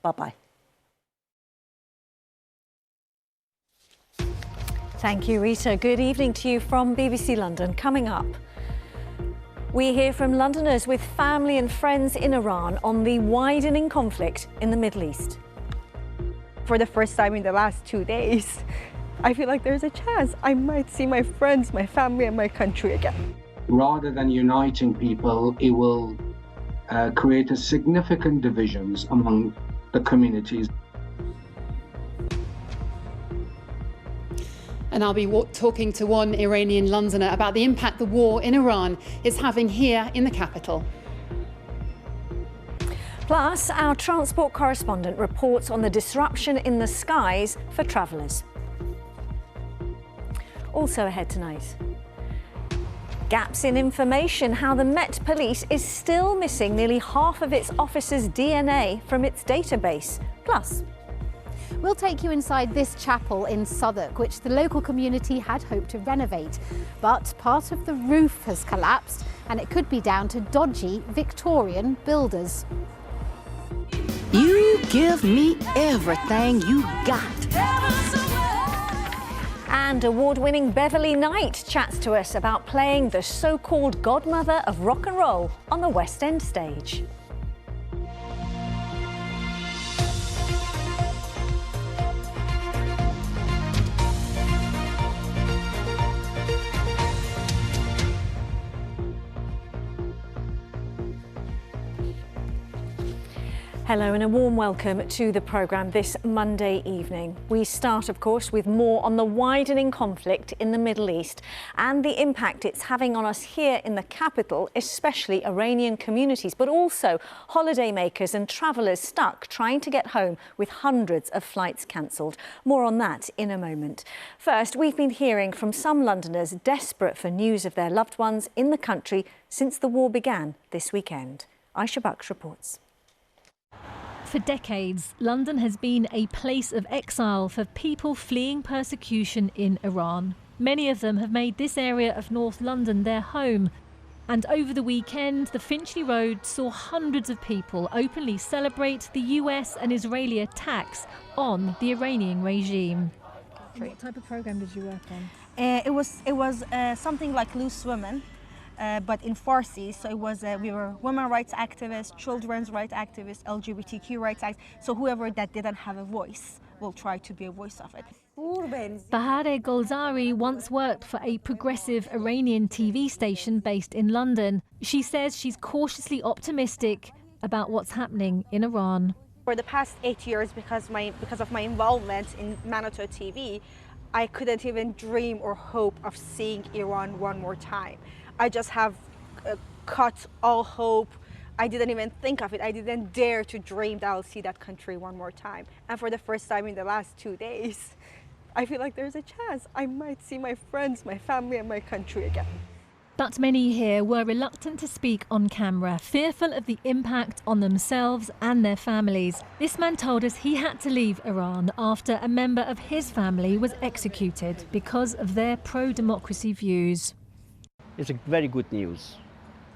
Bye-bye. Thank you, Rita. Good evening to you from BBC London. Coming up, we hear from Londoners with family and friends in Iran on the widening conflict in the Middle East. For the first time in the last 2 days, I feel like there's a chance I might see my friends, my family, and my country again. Rather than uniting people, it will create a significant divisions among the communities. And I'll be talking to one Iranian Londoner about the impact the war in Iran is having here in the capital. Plus, our transport correspondent reports on the disruption in the skies for travellers. Also ahead tonight, gaps in information, how the Met Police is still missing nearly half of its officers' DNA from its database. Plus, we'll take you inside this chapel in Southwark, which the local community had hoped to renovate. But part of the roof has collapsed, and it could be down to dodgy Victorian builders. You give me everything you got. And award-winning Beverley Knight chats to us about playing the so-called godmother of rock and roll on the West End stage. Hello and a warm welcome to the programme this Monday evening. We start, of course, with more on the widening conflict in the Middle East and the impact it's having on us here in the capital, especially Iranian communities, but also holidaymakers and travellers stuck trying to get home with hundreds of flights cancelled. More on that in a moment. First, we've been hearing from some Londoners desperate for news of their loved ones in the country since the war began this weekend. Aisha Baksh reports. For decades, London has been a place of exile for people fleeing persecution in Iran. Many of them have made this area of North London their home. And over the weekend, the Finchley Road saw hundreds of people openly celebrate the US and Israeli attacks on the Iranian regime. What type of program did you work on? It was something like Loose Women. But in Farsi, so it was we were women rights activists, children's rights activists, LGBTQ rights activists. So whoever that didn't have a voice will try to be a voice of it. Bahare Golzari once worked for a progressive Iranian TV station based in London. She says she's cautiously optimistic about what's happening in Iran. For the past 8 years, because of my involvement in Manato TV, I couldn't even dream or hope of seeing Iran one more time. I just have cut all hope. I didn't even think of it. I didn't dare to dream that I'll see that country one more time. And for the first time in the last 2 days, I feel like there's a chance I might see my friends, my family, and my country again. But many here were reluctant to speak on camera, fearful of the impact on themselves and their families. This man told us he had to leave Iran after a member of his family was executed because of their pro-democracy views. It's a very good news.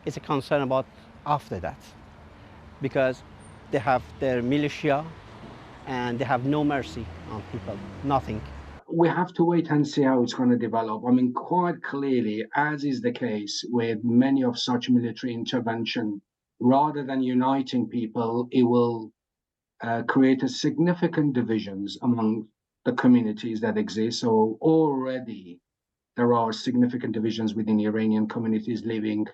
It's a concern about after that, because they have their militia and they have no mercy on people, nothing. We have to wait and see how it's going to develop. I mean, quite clearly, as is the case with many of such military intervention, rather than uniting people, it will create a significant divisions among the communities that exist. So already there are significant divisions within Iranian communities living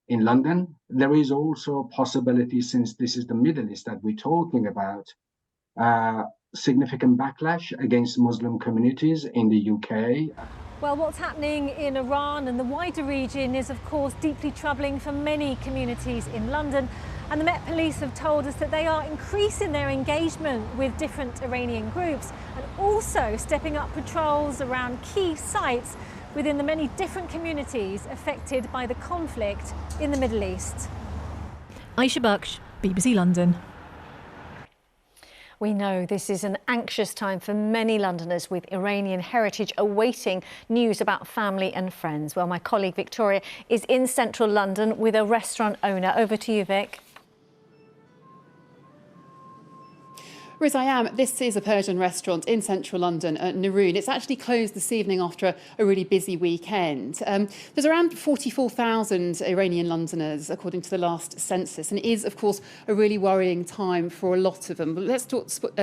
in London. There is also a possibility, since this is the Middle East that we're talking about, significant backlash against Muslim communities in the UK. Well, what's happening in Iran and the wider region is, of course, deeply troubling for many communities in London. And the Met Police have told us that they are increasing their engagement with different Iranian groups and also stepping up patrols around key sites within the many different communities affected by the conflict in the Middle East. Aisha Baksh, BBC London. We know this is an anxious time for many Londoners with Iranian heritage awaiting news about family and friends. Well, my colleague Victoria is in central London with a restaurant owner. Over to you, Vic. Riz, I am. This is a Persian restaurant in central London at Naroon. It's actually closed this evening after a really busy weekend. There's around 44,000 Iranian Londoners, according to the last census, and it is, of course, a really worrying time for a lot of them. But let's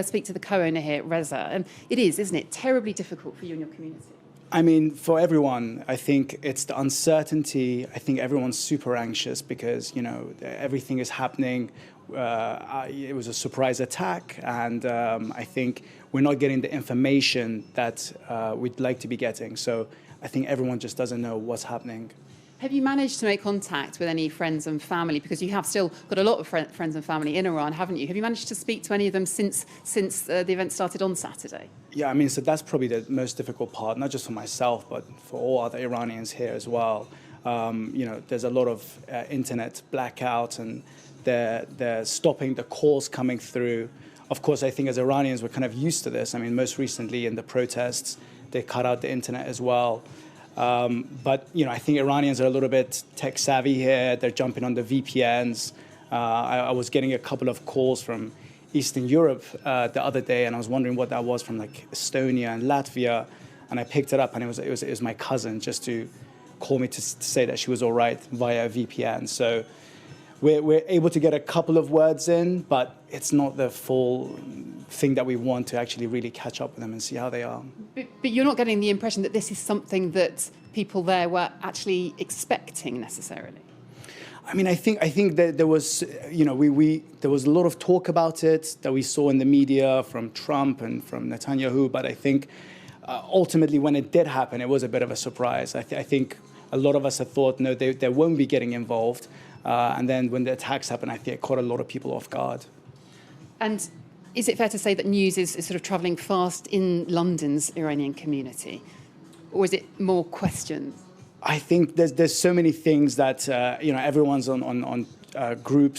speak to the co-owner here, Reza. It is, isn't it, terribly difficult for you and your community? I mean, for everyone, I think it's the uncertainty. I think everyone's super anxious because, everything is happening. It was a surprise attack, and I think we're not getting the information that we'd like to be getting. So I think everyone just doesn't know what's happening. Have you managed to make contact with any friends and family? Because you have still got a lot of friends and family in Iran, haven't you? Have you managed to speak to any of them since the event started on Saturday? Yeah, I mean, so that's probably the most difficult part, not just for myself, but for all other Iranians here as well. There's a lot of internet blackout, and they're stopping the calls coming through. Of course, I think as Iranians, we're kind of used to this. I mean, most recently in the protests, they cut out the internet as well. But I think Iranians are a little bit tech savvy here. They're jumping on the VPNs. I was getting a couple of calls from Eastern Europe the other day, and I was wondering what that was from, like Estonia and Latvia. And I picked it up, and it was my cousin, just to call me to say that she was all right via a VPN. So we're able to get a couple of words in, but it's not the full thing that we want to actually really catch up with them and see how they are. But you're not getting the impression that this is something that people there were actually expecting necessarily? I mean, I think that there was, there was a lot of talk about it that we saw in the media from Trump and from Netanyahu, but I think ultimately when it did happen, it was a bit of a surprise. I think a lot of us had thought, no, they won't be getting involved. And then when the attacks happened, I think it caught a lot of people off guard. And is it fair to say that news is sort of travelling fast in London's Iranian community? Or is it more questions? I think there's so many things that, everyone's on group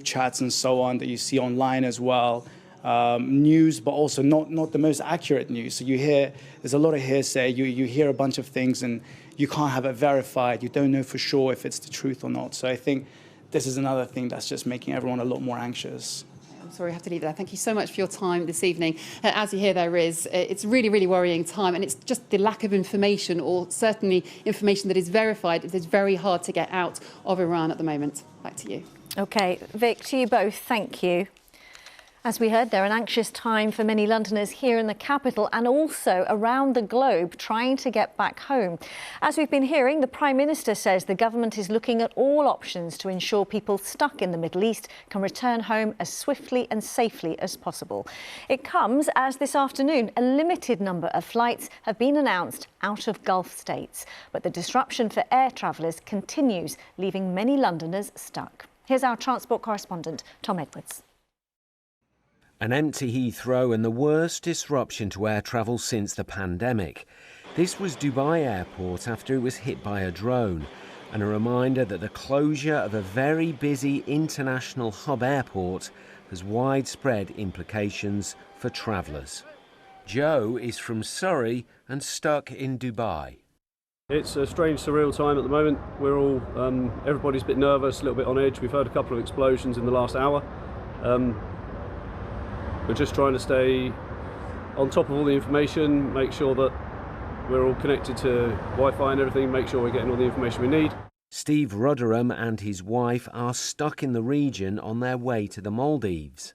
chats and so on that you see online as well. News, but also not the most accurate news. So there's a lot of hearsay. You hear a bunch of things and you can't have it verified. You don't know for sure if it's the truth or not. So I think this is another thing that's just making everyone a lot more anxious. I'm sorry, I have to leave it there. Thank you so much for your time this evening. As you hear, it's really, really worrying time, and it's just the lack of information, or certainly information that is verified, that is very hard to get out of Iran at the moment. Back to you. OK, Vic, to you both, thank you. As we heard, they're an anxious time for many Londoners here in the capital and also around the globe trying to get back home. As we've been hearing, the Prime Minister says the government is looking at all options to ensure people stuck in the Middle East can return home as swiftly and safely as possible. It comes as this afternoon a limited number of flights have been announced out of Gulf states. But the disruption for air travellers continues, leaving many Londoners stuck. Here's our transport correspondent, Tom Edwards. An empty Heathrow and the worst disruption to air travel since the pandemic. This was Dubai Airport after it was hit by a drone, and a reminder that the closure of a very busy international hub airport has widespread implications for travellers. Joe is from Surrey and stuck in Dubai. It's a strange, surreal time at the moment. We're all, everybody's a bit nervous, a little bit on edge. We've heard a couple of explosions in the last hour. We're just trying to stay on top of all the information, make sure that we're all connected to Wi-Fi and everything, make sure we're getting all the information we need. Steve Rudderham and his wife are stuck in the region on their way to the Maldives.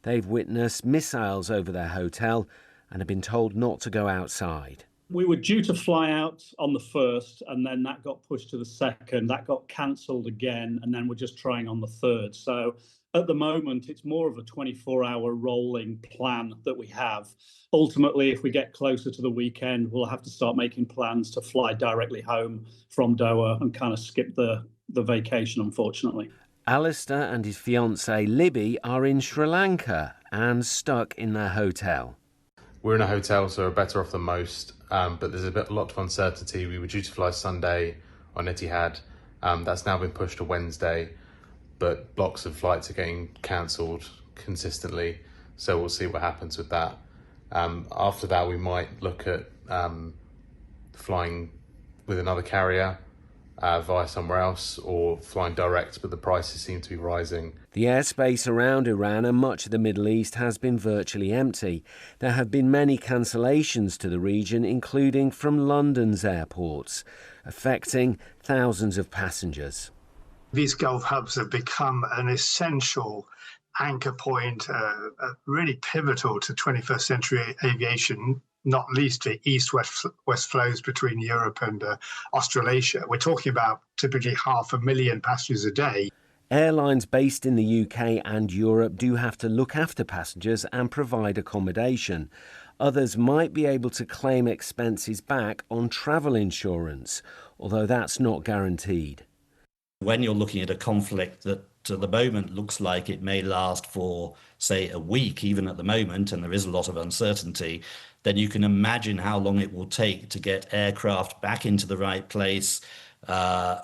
They've witnessed missiles over their hotel and have been told not to go outside. We were due to fly out on the 1st, and then that got pushed to the 2nd. That got cancelled again, and then we're just trying on the 3rd. So at the moment, it's more of a 24-hour rolling plan that we have. Ultimately, if we get closer to the weekend, we'll have to start making plans to fly directly home from Doha and kind of skip the vacation, unfortunately. Alistair and his fiancée Libby are in Sri Lanka and stuck in their hotel. We're in a hotel, so we're better off than most, but there's a lot of uncertainty. We were due to fly Sunday on Etihad. That's now been pushed to Wednesday, but blocks of flights are getting cancelled consistently, so we'll see what happens with that. After that, we might look at flying with another carrier, via somewhere else or flying direct, but the prices seem to be rising. The airspace around Iran and much of the Middle East has been virtually empty. There have been many cancellations to the region, including from London's airports, affecting thousands of passengers. These Gulf hubs have become an essential anchor point, really pivotal to 21st century aviation, not least the east-west flows between Europe and Australasia. We're talking about typically 500,000 passengers a day. Airlines based in the UK and Europe do have to look after passengers and provide accommodation. Others might be able to claim expenses back on travel insurance, although that's not guaranteed. When you're looking at a conflict that at the moment looks like it may last for, say, a week, even at the moment, and there is a lot of uncertainty, then you can imagine how long it will take to get aircraft back into the right place,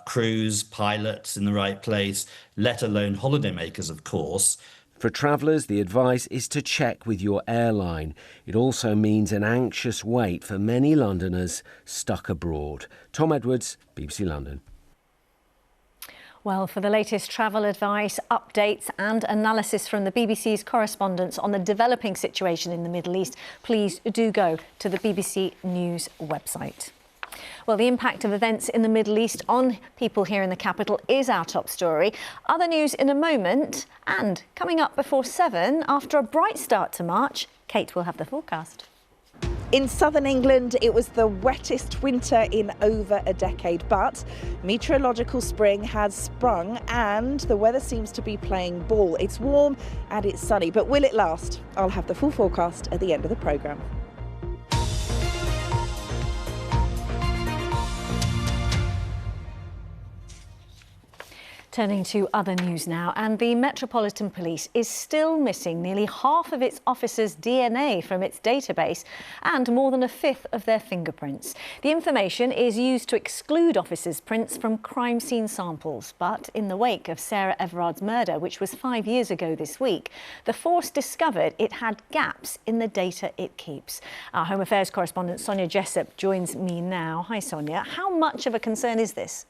crews, pilots in the right place, let alone holidaymakers, of course. For travellers, the advice is to check with your airline. It also means an anxious wait for many Londoners stuck abroad. Tom Edwards, BBC London. Well, for the latest travel advice, updates and analysis from the BBC's correspondents on the developing situation in the Middle East, please do go to the BBC News website. Well, the impact of events in the Middle East on people here in the capital is our top story. Other news in a moment, and coming up before 7, after a bright start to March, Kate will have the forecast. In southern England, it was the wettest winter in over a decade, but meteorological spring has sprung and the weather seems to be playing ball. It's warm and it's sunny, but will it last? I'll have the full forecast at the end of the programme. Turning to other news now, and the Metropolitan Police is still missing nearly half of its officers' DNA from its database and more than a fifth of their fingerprints. The information is used to exclude officers' prints from crime scene samples. But in the wake of Sarah Everard's murder, which was 5 years ago this week, the force discovered it had gaps in the data it keeps. Our Home Affairs correspondent Sonia Jessup joins me now. Hi, Sonia. How much of a concern is this?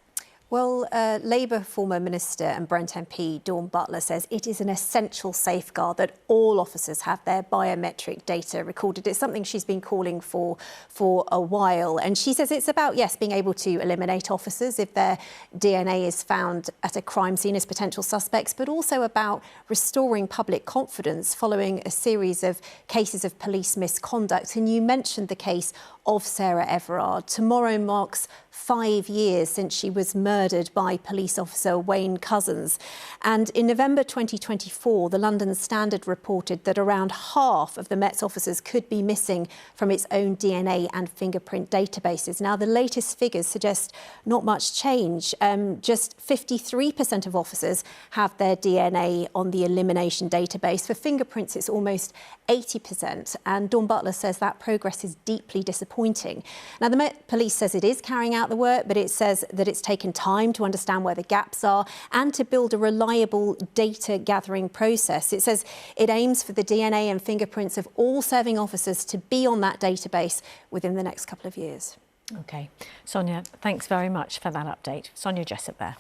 Well, Labour former Minister and Brent MP Dawn Butler says it is an essential safeguard that all officers have their biometric data recorded. It's something she's been calling for a while. And she says it's about, yes, being able to eliminate officers if their DNA is found at a crime scene as potential suspects, but also about restoring public confidence following a series of cases of police misconduct. And you mentioned the case of Sarah Everard. Tomorrow marks 5 years since she was murdered by police officer Wayne Couzens. And in November 2024, the London Standard reported that around half of the Met's officers could be missing from its own DNA and fingerprint databases. Now, the latest figures suggest not much change. Just 53% of officers have their DNA on the elimination database. For fingerprints, it's almost 80%. And Dawn Butler says that progress is deeply disappointing. Now, the Met Police says it is carrying out the work, but it says that it's taken time to understand where the gaps are and to build a reliable data gathering process. It says it aims for the DNA and fingerprints of all serving officers to be on that database within the next couple of years. OK. Sonia, thanks very much for that update. Sonia Jessup there.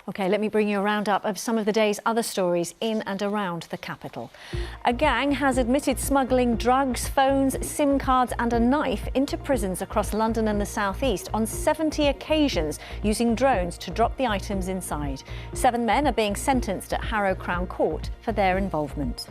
OK, let me bring you a roundup of some of the day's other stories in and around the capital. A gang has admitted smuggling drugs, phones, SIM cards and a knife into prisons across London and the South East on 70 occasions, using drones to drop the items inside. 7 men are being sentenced at Harrow Crown Court for their involvement.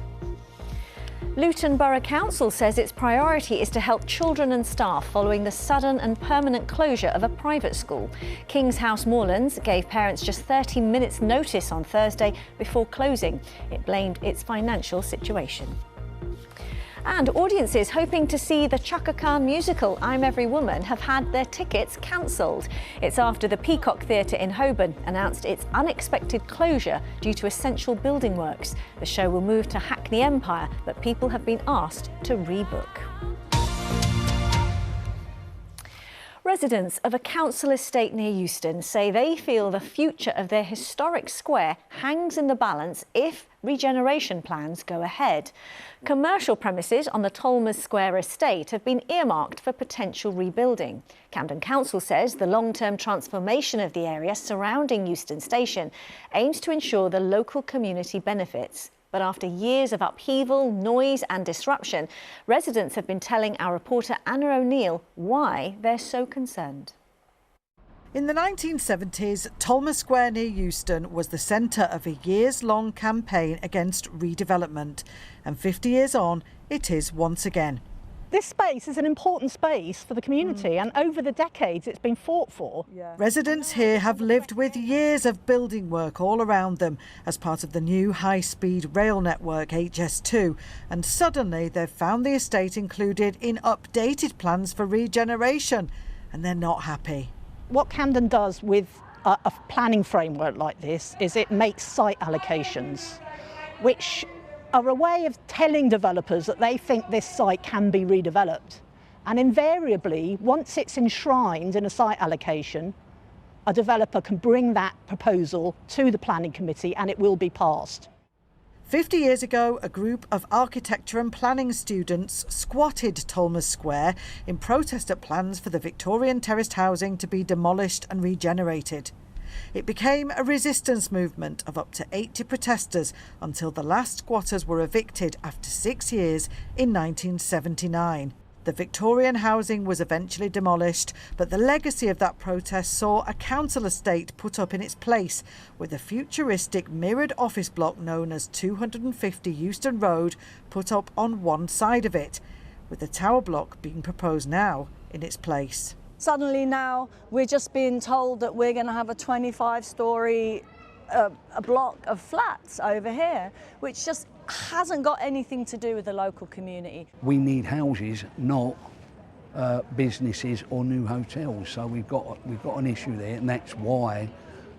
Luton Borough Council says its priority is to help children and staff following the sudden and permanent closure of a private school. King's House Moorlands gave parents just 30 minutes notice on Thursday before closing. It blamed its financial situation. And audiences hoping to see the Chaka Khan musical I'm Every Woman have had their tickets cancelled. It's after the Peacock Theatre in Holborn announced its unexpected closure due to essential building works. The show will move to Hackney Empire, but people have been asked to rebook. Residents of a council estate near Euston say they feel the future of their historic square hangs in the balance if regeneration plans go ahead. Commercial premises on the Tolmers Square estate have been earmarked for potential rebuilding. Camden Council says the long-term transformation of the area surrounding Euston Station aims to ensure the local community benefits. But after years of upheaval, noise and disruption, residents have been telling our reporter Anna O'Neill why they're so concerned. In the 1970s, Tolmers Square near Euston was the centre of a years-long campaign against redevelopment. And 50 years on, it is once again. This space is an important space for the community, and over the decades it's been fought for. Residents here have lived with years of building work all around them as part of the new high-speed rail network HS2, and suddenly they've found the estate included in updated plans for regeneration, and they're not happy. What Camden does with a planning framework like this is it makes site allocations, which are a way of telling developers that they think this site can be redeveloped. And invariably, once it's enshrined in a site allocation, a developer can bring that proposal to the planning committee and it will be passed. 50 years ago, a group of architecture and planning students squatted Tolmers Square in protest at plans for the Victorian terraced housing to be demolished and regenerated. It became a resistance movement of up to 80 protesters until the last squatters were evicted after 6 years in 1979. The Victorian housing was eventually demolished, but the legacy of that protest saw a council estate put up in its place, with a futuristic mirrored office block known as 250 Euston Road put up on one side of it, with the tower block being proposed now in its place. Suddenly now we're just being told that we're going to have a 25-storey a block of flats over here, which just hasn't got anything to do with the local community. We need houses, not businesses or new hotels. So we've got an issue there, and that's why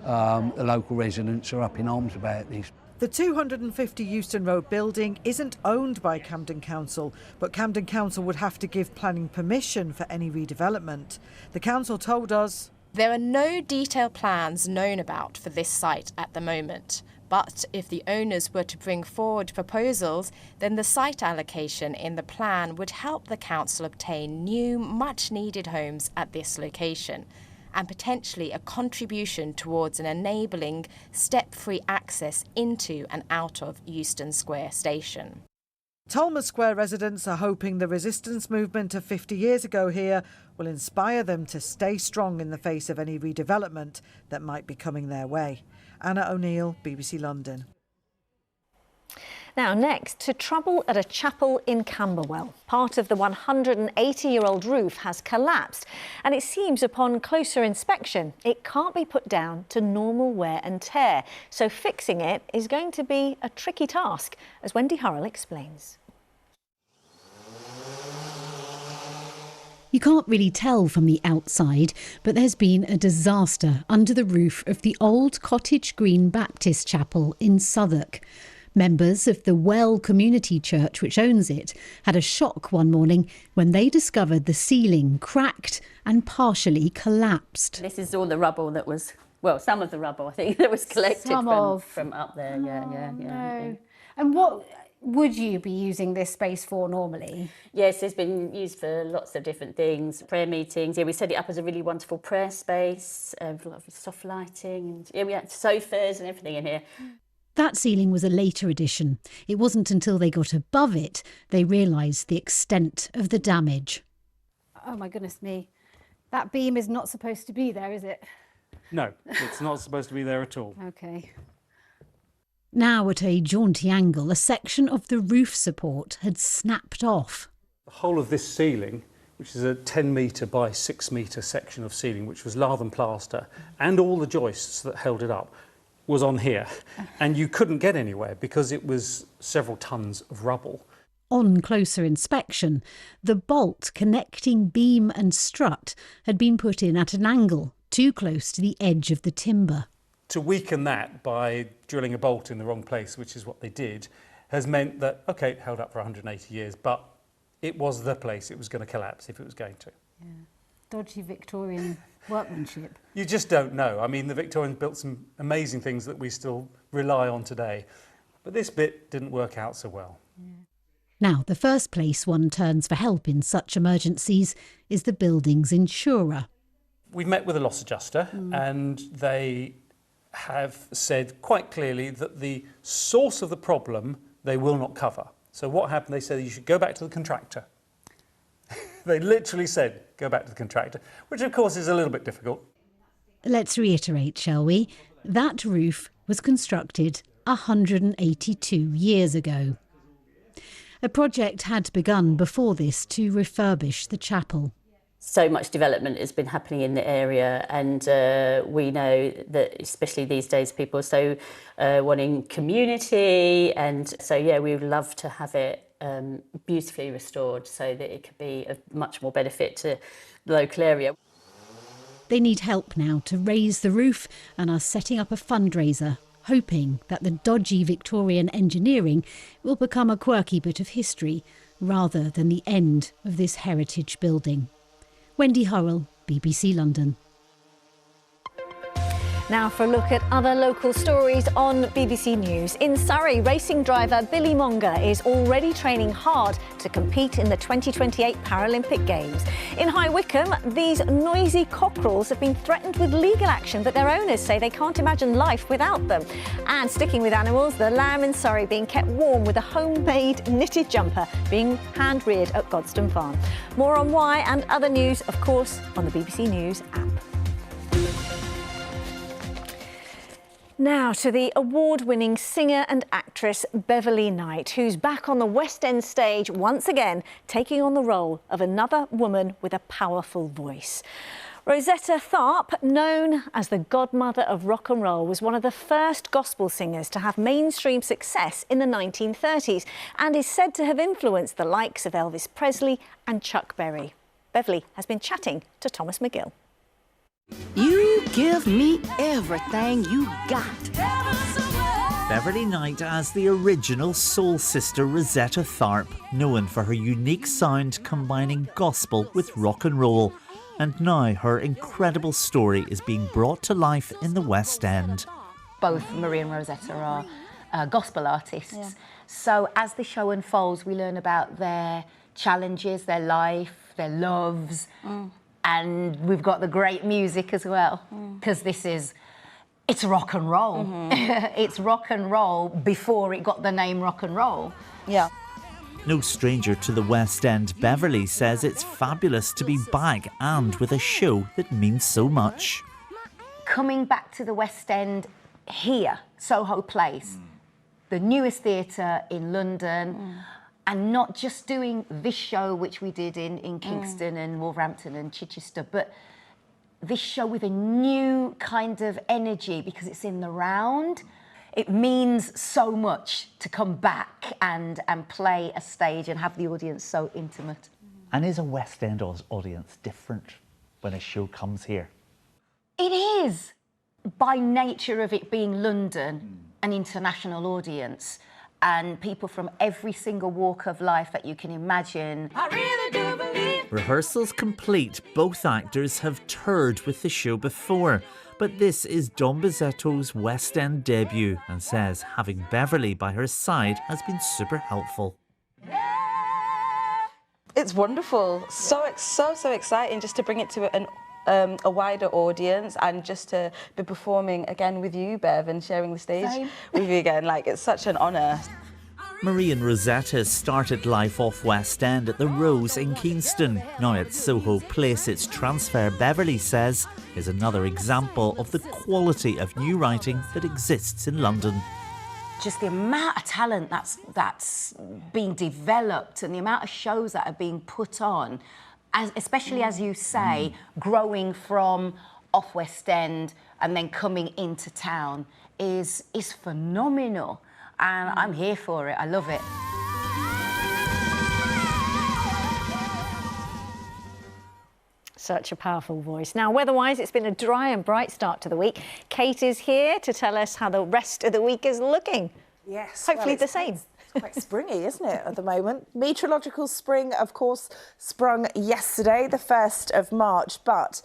the local residents are up in arms about this. The 250 Euston Road building isn't owned by Camden Council, but Camden Council would have to give planning permission for any redevelopment. The council told us there are no detailed plans known about for this site at the moment. But if the owners were to bring forward proposals, then the site allocation in the plan would help the council obtain new, much-needed homes at this location, and potentially a contribution towards an enabling step-free access into and out of Euston Square Station. Tolmers Square residents are hoping the resistance movement of 50 years ago here will inspire them to stay strong in the face of any redevelopment that might be coming their way. Anna O'Neill, BBC London. Now next, to trouble at a chapel in Camberwell. Part of the 180-year-old roof has collapsed, and it seems upon closer inspection it can't be put down to normal wear and tear. So fixing it is going to be a tricky task, as Wendy Hurrell explains. You can't really tell from the outside, but there's been a disaster under the roof of the old Cottage Green Baptist Chapel in Southwark. Members of the Well Community Church, which owns it, had a shock one morning when they discovered the ceiling cracked and partially collapsed. This is all the rubble that was, well, some of the rubble, I think, that was collected from up there. Yeah. And what would you be using this space for normally? Yes, it's been used for lots of different things. Prayer meetings. Yeah, we set it up as a really wonderful prayer space, a lot of soft lighting. And yeah, we had sofas and everything in here. That ceiling was a later addition. It wasn't until they got above it they realised the extent of the damage. Oh my goodness me. That beam is not supposed to be there, is it? No, it's not supposed to be there at all. Okay. Now at a jaunty angle, a section of the roof support had snapped off. The whole of this ceiling, which is a 10-metre by 6-metre section of ceiling, which was lath and plaster, and all the joists that held it up, was on here, and you couldn't get anywhere because it was several tons of rubble. On closer inspection, the bolt connecting beam and strut had been put in at an angle, too close to the edge of the timber. To weaken that by drilling a bolt in the wrong place, which is what they did, has meant that, OK, it held up for 180 years, but it was the place it was going to collapse if it was going to. Yeah. dodgy Victorian workmanship? You just don't know. I mean, the Victorians built some amazing things that we still rely on today. But this bit didn't work out so well. Now, the first place one turns for help in such emergencies is the building's insurer. We've met with a loss adjuster and they have said quite clearly that the source of the problem they will not cover. So what happened, they said you should go back to the contractor. They literally said, go back to the contractor, which of course is a little bit difficult. Let's reiterate, shall we? That roof was constructed 182 years ago. A project had begun before this to refurbish the chapel. So much development has been happening in the area, and we know that especially these days people are so wanting community, and so yeah, we would love to have it beautifully restored so that it could be of much more benefit to the local area. They need help now to raise the roof and are setting up a fundraiser, hoping that the dodgy Victorian engineering will become a quirky bit of history rather than the end of this heritage building. Wendy Hurrell, BBC London. Now for a look at other local stories on BBC News. In Surrey, racing driver Billy Monger is already training hard to compete in the 2028 Paralympic Games. In High Wycombe, these noisy cockerels have been threatened with legal action, but their owners say they can't imagine life without them. And sticking with animals, the lamb in Surrey being kept warm with a homemade knitted jumper being hand-reared at Godstone Farm. More on why and other news, of course, on the BBC News app. Now to the award-winning singer and actress Beverley Knight, who's back on the West End stage once again, taking on the role of another woman with a powerful voice. Rosetta Tharpe, known as the godmother of rock and roll, was one of the first gospel singers to have mainstream success in the 1930s and is said to have influenced the likes of Elvis Presley and Chuck Berry. Beverley has been chatting to Thomas McGill. You give me everything you got. Beverley Knight as the original soul sister Rosetta Tharpe, known for her unique sound combining gospel with rock and roll. And now her incredible story is being brought to life in the West End. Both Marie and Rosetta are gospel artists. So as the show unfolds, we learn about their challenges, their life, their loves. And we've got the great music as well, because it's rock and roll. It's rock and roll before it got the name rock and roll. Yeah. No stranger to the West End, Beverley says it's fabulous to be back and with a show that means so much. Coming back to the West End here, Soho Place, the newest theatre in London, and not just doing this show, which we did in Kingston and Wolverhampton and Chichester, but this show with a new kind of energy because it's in the round. It means so much to come back and play a stage and have the audience so intimate. And is a West End audience different when a show comes here? It is. By nature of it being London, an international audience, and people from every single walk of life that you can imagine. I really do believe. Rehearsals complete, both actors have toured with the show before, but this is Don Bizzetto's West End debut and says having Beverley by her side has been super helpful. It's wonderful, so exciting just to bring it to a wider audience and just to be performing again with you, Bev, and sharing the stage with you again. Like, it's such an honour. Marie and Rosetta started life off West End at the Rose in Kingston. Now at Soho Place, its transfer, Beverley says, is another example of the quality of new writing that exists in London. Just the amount of talent that's being developed and the amount of shows that are being put on, especially as you say, growing from off West End and then coming into town is phenomenal. And I'm here for it. I love it. Such a powerful voice. Now, weather-wise, it's been a dry and bright start to the week. Kate is here to tell us how the rest of the week is looking. Yes. Hopefully the same. It's Quite springy, isn't it, at the moment? Meteorological spring, of course, sprung yesterday, the 1st of March, but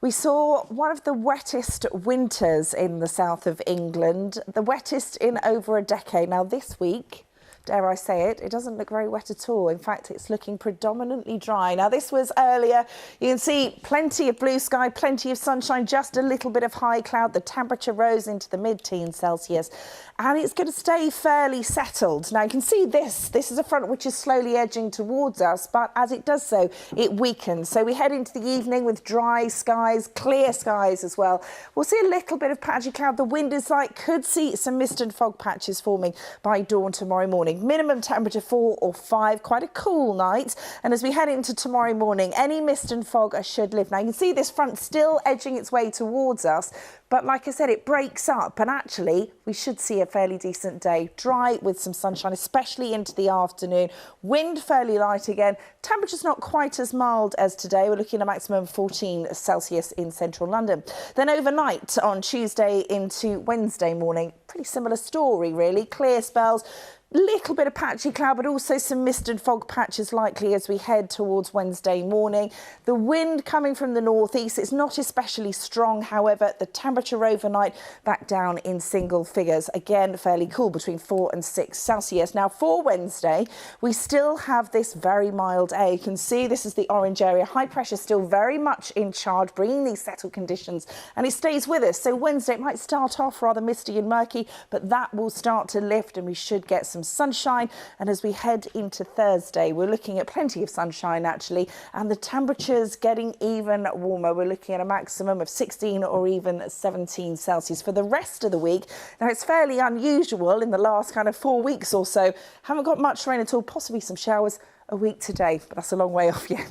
we saw one of the wettest winters in the south of England, the wettest in over a decade. Now, this week, dare I say it, it doesn't look very wet at all. In fact, it's looking predominantly dry. Now, this was earlier. You can see plenty of blue sky, plenty of sunshine, just a little bit of high cloud. The temperature rose into the mid-teens Celsius, and it's going to stay fairly settled. Now, you can see this is a front which is slowly edging towards us, but as it does so, it weakens. So we head into the evening with dry skies, clear skies as well. We'll see a little bit of patchy cloud. The wind is light, could see some mist and fog patches forming by dawn tomorrow morning. Minimum temperature 4 or 5, quite a cool night. And as we head into tomorrow morning, any mist and fog should lift. Now, you can see this front still edging its way towards us, but like I said, it breaks up, and actually we should see a fairly decent day. Dry with some sunshine, especially into the afternoon. Wind fairly light again. Temperature's not quite as mild as today. We're looking at a maximum of 14 Celsius in central London. Then overnight on Tuesday into Wednesday morning, pretty similar story really. Clear spells. Little bit of patchy cloud, but also some mist and fog patches likely as we head towards Wednesday morning. The wind coming from the northeast, it's not especially strong. However, the temperature overnight back down in single figures. Again, fairly cool, between 4 and 6 Celsius. Now, for Wednesday, we still have this very mild air. You can see this is the orange area. High pressure still very much in charge, bringing these settled conditions, and it stays with us. So Wednesday, it might start off rather misty and murky, but that will start to lift, and we should get some sunshine. And as we head into Thursday, we're looking at plenty of sunshine actually, and the temperatures getting even warmer. We're looking at a maximum of 16 or even 17 Celsius for the rest of the week. Now, it's fairly unusual in the last kind of 4 weeks or so. Haven't got much rain at all, possibly some showers a week today, but that's a long way off yet.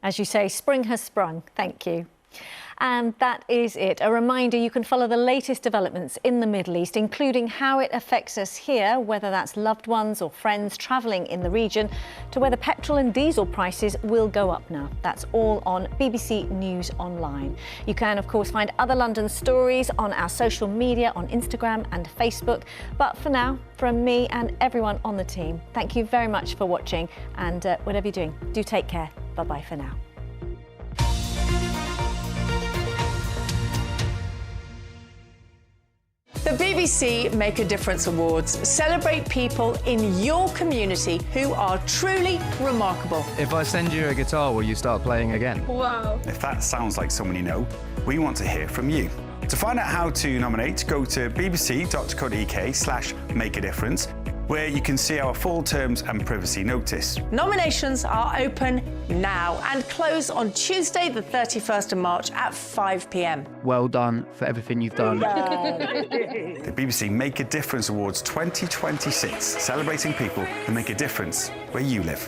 As you say, spring has sprung. Thank you. And that is it. A reminder, you can follow the latest developments in the Middle East, including how it affects us here, whether that's loved ones or friends travelling in the region, to whether petrol and diesel prices will go up now. That's all on BBC News Online. You can, of course, find other London stories on our social media, on Instagram and Facebook. But for now, from me and everyone on the team, thank you very much for watching. And whatever you're doing, do take care. Bye-bye for now. The BBC Make a Difference Awards celebrate people in your community who are truly remarkable. If I send you a guitar, will you start playing again? Wow. If that sounds like someone you know, we want to hear from you. To find out how to nominate, go to bbc.co.uk/makeadifference, where you can see our full terms and privacy notice. Nominations are open now and close on Tuesday the 31st of March at 5 p.m. Well done for everything you've done. The BBC Make a Difference Awards 2026, celebrating people who make a difference where you live.